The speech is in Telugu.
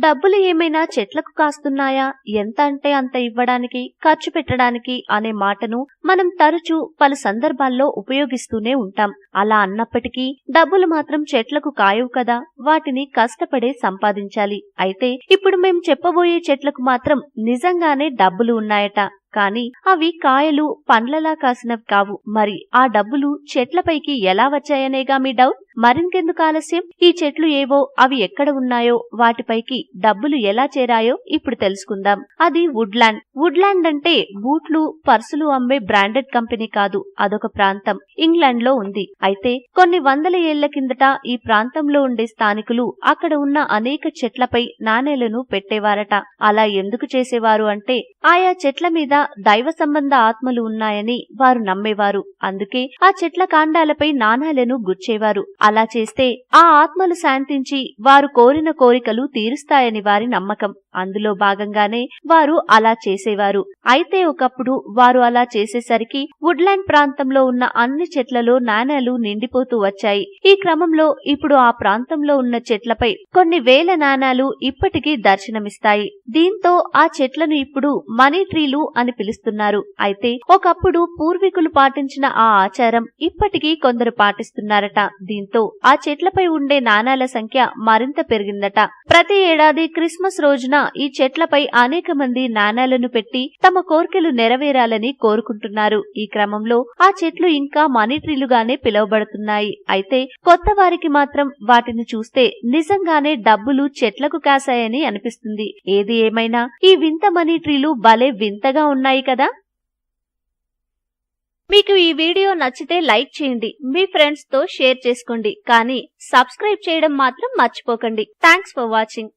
డబ్బులు ఏమైనా చెట్లకు కాస్తున్నాయా, ఎంత అంటే అంత ఇవ్వడానికి, ఖర్చు పెట్టడానికి అనే మాటను మనం తరచూ పలు సందర్భాల్లో ఉపయోగిస్తూనే ఉంటాం. అలా అన్నప్పటికీ డబ్బులు మాత్రం చెట్లకు కాయవు కదా, వాటిని కష్టపడే సంపాదించాలి. అయితే ఇప్పుడు మేం చెప్పబోయే చెట్లకు మాత్రం నిజంగానే డబ్బులు ఉన్నాయట. కానీ అవి కాయలు పండ్లలా కాసినవి కావు. మరి ఆ డబ్బులు చెట్లపైకి ఎలా వచ్చాయనేగా మీ డౌట్. మరింకెందుకు ఆలస్యం, ఈ చెట్లు ఏవో అవి ఎక్కడ ఉన్నాయో వాటిపైకి డబ్బులు ఎలా చేరాయో ఇప్పుడు తెలుసుకుందాం. అది వుడ్లాండ్. వుడ్లాండ్ అంటే బూట్లు, పర్సులు అమ్మే బ్రాండెడ్ కంపెనీ కాదు, అదొక ప్రాంతం ఇంగ్లాండ్ లో ఉంది. అయితే కొన్ని వందల ఏళ్ల కిందట ఈ ప్రాంతంలో ఉండే స్థానికులు అక్కడ ఉన్న అనేక చెట్లపై నాణేలను పెట్టేవారట. అలా ఎందుకు చేసేవారు అంటే ఆయా చెట్ల మీద దైవ సంబంధ ఆత్మలు ఉన్నాయని వారు నమ్మేవారు. అందుకే ఆ చెట్ల కాండాలపై నాణాలను గుచ్చేవారు. అలా చేస్తే ఆ ఆత్మలు శాంతించి వారు కోరిన కోరికలు తీరుస్తాయని వారి నమ్మకం. అందులో భాగంగానే వారు అలా చేసేవారు. అయితే ఒకప్పుడు వారు అలా చేసేసరికి వుడ్లాండ్ ప్రాంతంలో ఉన్న అన్ని చెట్లలో నాణాలు నిండిపోతూ వచ్చాయి. ఈ క్రమంలో ఇప్పుడు ఆ ప్రాంతంలో ఉన్న చెట్లపై కొన్ని వేల నాణాలు ఇప్పటికీ దర్శనమిస్తాయి. దీంతో ఆ చెట్లను ఇప్పుడు మనీ ట్రీలు అని పిలుస్తున్నారు. అయితే ఒకప్పుడు పూర్వీకులు పాటించిన ఆ ఆచారం ఇప్పటికీ కొందరు పాటిస్తున్నారట. దీంతో ఆ చెట్లపై ఉండే నాణాల సంఖ్య మరింత పెరిగిందట. ప్రతి ఏడాది క్రిస్మస్ రోజున ఈ చెట్లపై అనేక మంది నాణాలను పెట్టి తమ కోర్కెలు నెరవేరాలని కోరుకుంటున్నారు. ఈ క్రమంలో ఆ చెట్లు ఇంకా మనీ ట్రీలుగానే పిలువబడుతున్నాయి. అయితే కొత్త వారికి మాత్రం వాటిని చూస్తే నిజంగానే డబ్బులు చెట్లకు కాసాయని అనిపిస్తుంది. ఏది ఏమైనా ఈ వింత మనీ ట్రీలు భలే వింతగా ఉన్నాయి కదా. మీకు ఈ వీడియో నచ్చితే లైక్ చేయండి, మీ ఫ్రెండ్స్ తో షేర్ చేసుకోండి, కానీ సబ్స్క్రైబ్ చేయడం మాత్రం మర్చిపోకండి. Thanks for watching.